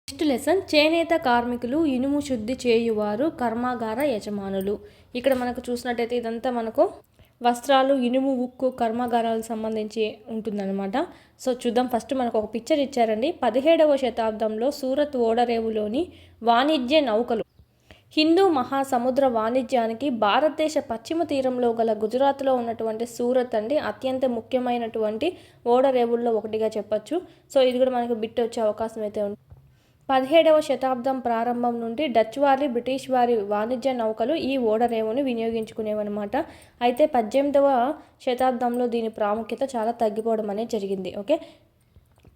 Next lesson చేనేత కార్మికులు ఇనుము శుద్ధి చేయువారు కర్మాగార యజమానులు. ఇక్కడ మనకు చూసినట్టయితే ఇదంతా మనకు వస్త్రాలు ఇనుము ఉక్కు కర్మాగారాలకు సంబంధించి ఉంటుందన్నమాట. సో చూద్దాం. ఫస్ట్ మనకు ఒక పిక్చర్ ఇచ్చారండి. 17వ శతాబ్దంలో సూరత్ ఓడరేవులోని వాణిజ్య నౌకలు హిందూ మహాసముద్ర వాణిజ్యానికి భారతదేశ పశ్చిమ తీరంలో గల గుజరాత్లో ఉన్నటువంటి సూరత్ అండి అత్యంత ముఖ్యమైనటువంటి ఓడరేవుల్లో ఒకటిగా చెప్పచ్చు. సో ఇది కూడా మనకు బిట్ వచ్చే అవకాశం అయితే ఉంది. 17వ శతాబ్దం ప్రారంభం నుండి డచ్ వారి బ్రిటిష్ వారి వాణిజ్య నౌకలు ఈ ఓడరేవుని వినియోగించుకునేవన్నమాట. అయితే 18వ శతాబ్దంలో దీని ప్రాముఖ్యత చాలా తగ్గిపోవడం అనేది జరిగింది. ఓకే,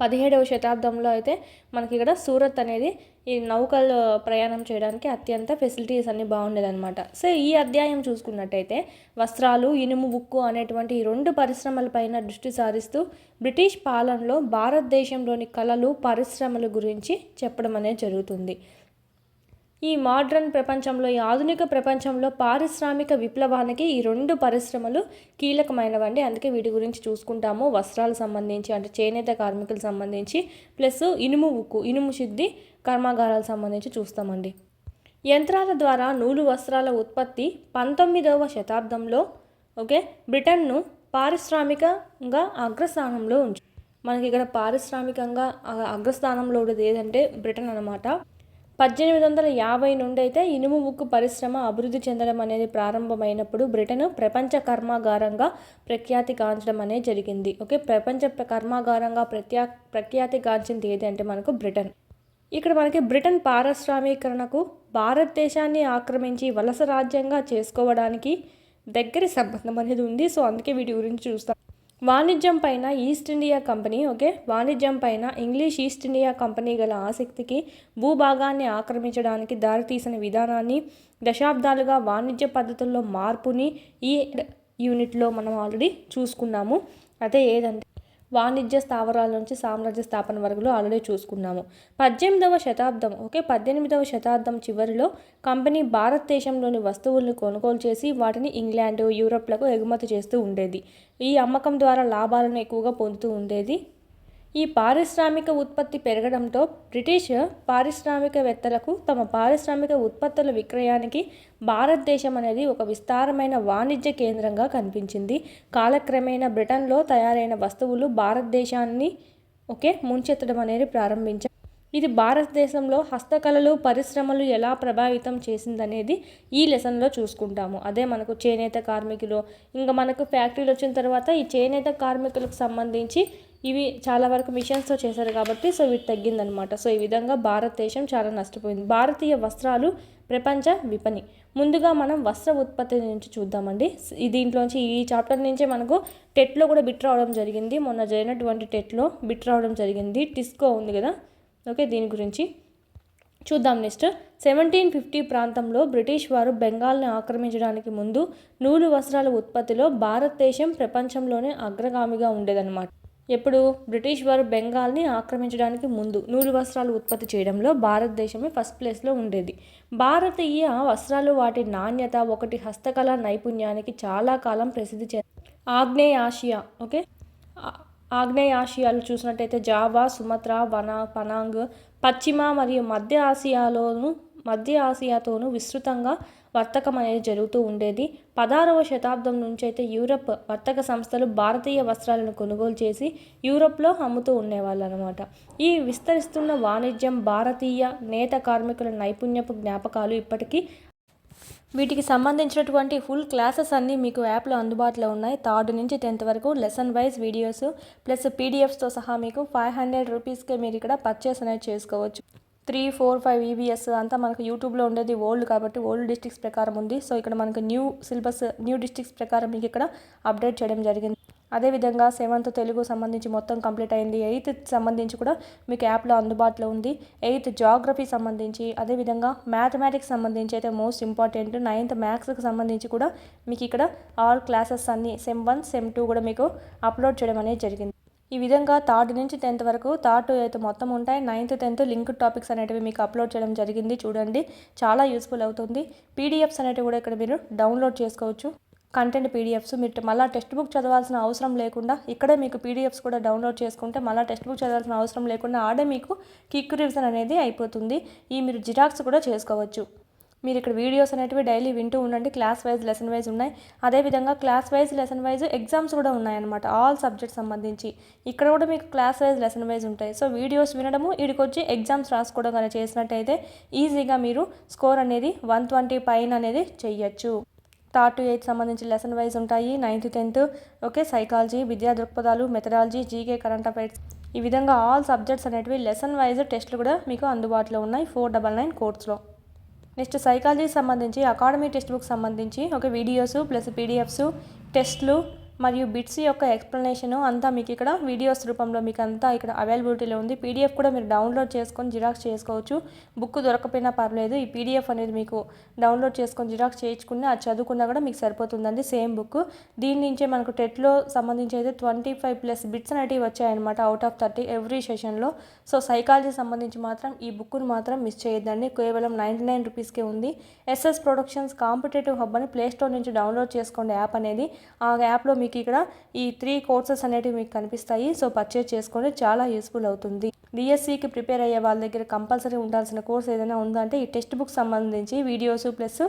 17వ శతాబ్దంలో అయితే మనకి ఇక్కడ సూరత్ అనేది ఈ నౌకలు ప్రయాణం చేయడానికి అత్యంత ఫెసిలిటీస్ అన్నీ బాగుండేదన్నమాట. సో ఈ అధ్యాయం చూసుకున్నట్టయితే వస్త్రాలు ఇనుము ఉక్కు అనేటువంటి ఈ రెండు పరిశ్రమలపైన దృష్టి సారిస్తూ బ్రిటిష్ పాలనలో భారతదేశంలోని కళలు పరిశ్రమల గురించి చెప్పడం అనేది జరుగుతుంది. ఈ మోడ్రన్ ప్రపంచంలో ఈ ఆధునిక ప్రపంచంలో పారిశ్రామిక విప్లవానికి ఈ రెండు పరిశ్రమలు కీలకమైనవండి. అందుకే వీటి గురించి చూసుకుంటాము. వస్త్రాలకు సంబంధించి అంటే చేనేత కార్మికులకు సంబంధించి ప్లస్ ఇనుము ఉక్కు ఇనుము శుద్ధి కర్మాగారాలకు సంబంధించి చూస్తామండి. యంత్రాల ద్వారా నూలు వస్త్రాల ఉత్పత్తి 19వ శతాబ్దంలో బ్రిటన్ను పారిశ్రామికంగా అగ్రస్థానంలో ఉంచు. మనకి ఇక్కడ పారిశ్రామికంగా అగ్రస్థానంలో ఉండేది ఏదంటే బ్రిటన్ అనమాట. 1850 నుండి అయితే ఇనుము ఉక్కు పరిశ్రమ అభివృద్ధి చెందడం అనేది ప్రారంభమైనప్పుడు బ్రిటన్ ప్రపంచ కర్మాగారంగా ప్రఖ్యాతి గాంచడం అనేది జరిగింది. ప్రపంచ కర్మాగారంగా ప్రఖ్యాతి గాంచింది ఏది అంటే మనకు బ్రిటన్. ఇక్కడ మనకి బ్రిటన్ పారిశ్రామీకరణకు భారతదేశాన్ని ఆక్రమించి వలస రాజ్యంగా చేసుకోవడానికి దగ్గర సంబంధం అనేది ఉంది. సో అందుకే వీటి గురించి చూస్తాం. వాణిజ్యం పైన ఈస్ట్ ఇండియా కంపెనీ వాణిజ్యం పైన ఇంగ్లీష్ ఈస్ట్ ఇండియా కంపెనీ గల ఆసక్తికి భూభాగాన్ని ఆక్రమించడానికి దారితీసిన విధానాన్ని దశాబ్దాలుగా వాణిజ్య పద్ధతుల్లో మార్పుని ఈ యూనిట్లో మనం ఆల్రెడీ చూసుకున్నాము. అదే ఏదంటే వాణిజ్య స్థావరాల నుంచి సామ్రాజ్య స్థాపన వరకు ఆల్రెడీ చూసుకున్నాము. 18వ శతాబ్దం చివరిలో కంపెనీ భారతదేశంలోని వస్తువులను కొనుగోలు చేసి వాటిని ఇంగ్లాండ్ యూరప్లకు ఎగుమతి చేస్తూ ఉండేది. ఈ అమ్మకం ద్వారా లాభాలను ఎక్కువగా పొందుతూ ఉండేది. ఈ పారిశ్రామిక ఉత్పత్తి పెరగడంతో బ్రిటిష్ పారిశ్రామికవేత్తలకు తమ పారిశ్రామిక ఉత్పత్తుల విక్రయానికి భారతదేశం అనేది ఒక విస్తారమైన వాణిజ్య కేంద్రంగా కనిపించింది. కాలక్రమేణా బ్రిటన్లో తయారైన వస్తువులు భారతదేశాన్ని ముంచెత్తడం అనేది ప్రారంభించాయి. ఇది భారతదేశంలో హస్తకళలు పరిశ్రమలు ఎలా ప్రభావితం చేసిందనేది ఈ లెసన్లో చూసుకుంటాము. అదే మనకు చేనేత కార్మికులు ఇంకా మనకు ఫ్యాక్టరీలు వచ్చిన తర్వాత ఈ చేనేత కార్మికులకు సంబంధించి ఇవి చాలా వరకు మిషన్స్తో చేశారు కాబట్టి సో వీటి తగ్గిందనమాట. సో ఈ విధంగా భారతదేశం చాలా నష్టపోయింది. భారతీయ వస్త్రాలు ప్రపంచ విపణి. ముందుగా మనం వస్త్ర ఉత్పత్తి నుంచి చూద్దామండి. దీంట్లోంచి ఈ చాప్టర్ నుంచే మనకు టెట్లో కూడా బిట్ రావడం జరిగింది. మొన్న జరిగినటువంటి టెట్లో బిట్ రావడం జరిగింది. టిస్కో ఉంది కదా, దీని గురించి చూద్దాం. నెక్స్ట్ 1750 ప్రాంతంలో బ్రిటిష్ వారు బెంగాల్ని ఆక్రమించడానికి ముందు నూలు వస్త్రాల ఉత్పత్తిలో భారతదేశం ప్రపంచంలోనే అగ్రగామిగా ఉండేదన్నమాట. ఎప్పుడు బ్రిటిష్ వారు బెంగాల్ని ఆక్రమించడానికి ముందు నూలు వస్త్రాలు ఉత్పత్తి చేయడంలో భారతదేశమే ఫస్ట్ ప్లేస్లో ఉండేది. భారతీయ వస్త్రాలు వాటి నాణ్యత హస్తకళ నైపుణ్యానికి చాలా కాలం ప్రసిద్ధి ఆగ్నేయ ఆసియాలో చూసినట్టయితే జావా సుమత్రా పనాంగ్ పశ్చిమ మరియు మధ్య ఆసియాతోనూ విస్తృతంగా వర్తకం అనేది జరుగుతూ ఉండేది. 16వ శతాబ్దం నుంచి అయితే యూరప్ వర్తక సంస్థలు భారతీయ వస్త్రాలను కొనుగోలు చేసి యూరప్లో అమ్ముతూ ఉండేవాళ్ళు అనమాట. ఈ విస్తరిస్తున్న వాణిజ్యం భారతీయ నేత కార్మికుల నైపుణ్యపు జ్ఞాపకాలు ఇప్పటికీ. వీటికి సంబంధించినటువంటి ఫుల్ క్లాసెస్ అన్నీ మీకు యాప్లో అందుబాటులో ఉన్నాయి. 3rd నుంచి 10th వరకు లెసన్ వైజ్ వీడియోస్ ప్లస్ పీడిఎఫ్స్తో సహా మీకు 500 రూపీస్కే మీరు ఇక్కడ పర్చేస్ అనేది చేసుకోవచ్చు. 3, 4, 5 ఈవీఎస్ అంతా మనకు యూట్యూబ్లో ఉండేది ఓల్డ్ కాబట్టి ఓల్డ్ డిస్ట్రిక్ట్స్ ప్రకారం ఉంది. సో ఇక్కడ మనకు న్యూ సిలబస్ న్యూ డిస్ట్రిక్ట్స్ ప్రకారం మీకు ఇక్కడ అప్డేట్ చేయడం జరిగింది. అదేవిధంగా 7th తెలుగు సంబంధించి మొత్తం కంప్లీట్ అయింది. 8th సంబంధించి కూడా మీకు యాప్లో అందుబాటులో ఉంది. 8th జాగ్రఫీ సంబంధించి అదేవిధంగా మ్యాథమెటిక్స్ సంబంధించి అయితే మోస్ట్ ఇంపార్టెంట్. 9th మ్యాథ్స్కి సంబంధించి కూడా మీకు ఇక్కడ ఆల్ క్లాసెస్ అన్నీ సెమ్ 1 సెమ్ 2 కూడా మీకు అప్లోడ్ చేయడం అనేది జరిగింది. ఈ విధంగా 3rd నుంచి 10th వరకు 3rd to 8th మొత్తం ఉంటాయి. 9th 10th లింక్ టాపిక్స్ అనేటివి మీకు అప్లోడ్ చేయడం జరిగింది. చూడండి, చాలా యూస్ఫుల్ అవుతుంది. పీడిఎఫ్స్ అనేటివి కూడా ఇక్కడ మీరు డౌన్లోడ్ చేసుకోవచ్చు. Content PDFs. మీరు మళ్ళీ టెక్స్ట్ బుక్ చదవాల్సిన అవసరం లేకుండా ఇక్కడే మీకు పీడిఎఫ్స్ కూడా డౌన్లోడ్ చేసుకుంటే మళ్ళీ టెక్స్ట్ బుక్ చదవాల్సిన అవసరం లేకుండా ఆడే మీకు క్విక్ రివిజన్ అనేది అయిపోతుంది. మీరు జిరాక్స్ కూడా చేసుకోవచ్చు. మీరు ఇక్కడ వీడియోస్ అనేటివి డైలీ వింటూ ఉండండి. క్లాస్ వైజ్ లెసన్ వైజ్ ఉన్నాయి. అదేవిధంగా class wise lesson wise exams కూడా ఉన్నాయన్నమాట, ఆల్ సబ్జెక్ట్స్ సంబంధించి. ఇక్కడ కూడా మీకు క్లాస్ వైజ్ లెసన్ వైజ్ ఉంటాయి. సో వీడియోస్ వినడము, వీడికి వచ్చి ఎగ్జామ్స్ రాసుకోవడం కానీ చేసినట్టయితే ఈజీగా మీరు స్కోర్ అనేది 120 పైన అనేది చెయ్యొచ్చు. 3rd to 8th సంబంధించి లెసన్ వైజ్ ఉంటాయి. 9th 10th ఓకే, సైకాలజీ, విద్యా దృక్పథాలు, మెథడాలజీ, జీకే, కరెంట్ అఫైర్స్, ఈ విధంగా ఆల్ సబ్జెక్ట్స్ అనేటివి లెసన్ వైజ్ టెస్టులు కూడా మీకు అందుబాటులో ఉన్నాయి 499 కోర్స్లో. నెక్స్ట్ సైకాలజీ సంబంధించి అకాడమీ టెక్స్ట్ బుక్ సంబంధించి ఒక వీడియోస్ ప్లస్ పీడిఎఫ్స్, టెస్ట్లు మరియు బిట్స్ యొక్క ఎక్స్ప్లెనేషన్ అంతా మీకు ఇక్కడ వీడియోస్ రూపంలో మీకు అంతా ఇక్కడ అవైలబిలిటీలో ఉంది. పీడిఎఫ్ కూడా మీరు డౌన్లోడ్ చేసుకొని జిరాక్స్ చేసుకోవచ్చు. బుక్ దొరకపోయినా పర్లేదు, ఈ పీడిఎఫ్ అనేది మీకు డౌన్లోడ్ చేసుకొని జిరాక్స్ చేయించుకుని అది చదువుకున్నా కూడా మీకు సరిపోతుందండి, సేమ్ బుక్. దీని నుంచే మనకు టెట్లో సంబంధించి అయితే 25+ బిట్స్ అనేటివి వచ్చాయన్నమాట అవుట్ ఆఫ్ 30 ఎవ్రీ సెషన్లో. సో సైకాలజీ సంబంధించి మాత్రం ఈ బుక్ను మాత్రం మిస్ చేయొద్దండి. కేవలం 99 రూపీస్కే ఉంది. ఎస్ఎస్ ప్రొడక్షన్స్ కాంపిటేటివ్ హబ్ అని ప్లేస్టోర్ నుంచి డౌన్లోడ్ చేసుకోండి యాప్ అనేది. ఆ యాప్లో మీకు ఇక్కడ ఈ 3 కోర్సెస్ అనేటివి మీకు కనిపిస్తాయి. సో పర్చేజ్ చేసుకొని చాలా యూస్ఫుల్ అవుతుంది. డిఎస్సికి ప్రిపేర్ అయ్యే వాళ్ళ దగ్గర కంపల్సరీ ఉండాల్సిన కోర్స్ ఏదైనా ఉందంటే ఈ టెక్స్ట్ బుక్ సంబంధించి వీడియోస్ ప్లస్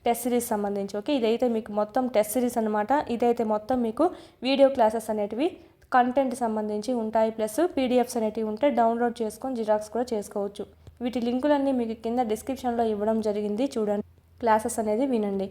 టెస్ట్ సిరీస్ సంబంధించి. ఓకే, ఇదైతే మీకు మొత్తం టెస్ట్ సిరీస్ అనమాట. ఇదైతే మొత్తం మీకు వీడియో క్లాసెస్ అనేటివి కంటెంట్ సంబంధించి ఉంటాయి, ప్లస్ పీడిఎఫ్స్ అనేటివి ఉంటాయి. డౌన్లోడ్ చేసుకొని జిరాక్స్ కూడా చేసుకోవచ్చు. వీటి లింకులన్నీ మీకు కింద డిస్క్రిప్షన్లో ఇవ్వడం జరిగింది, చూడండి, క్లాసెస్ అనేది వినండి.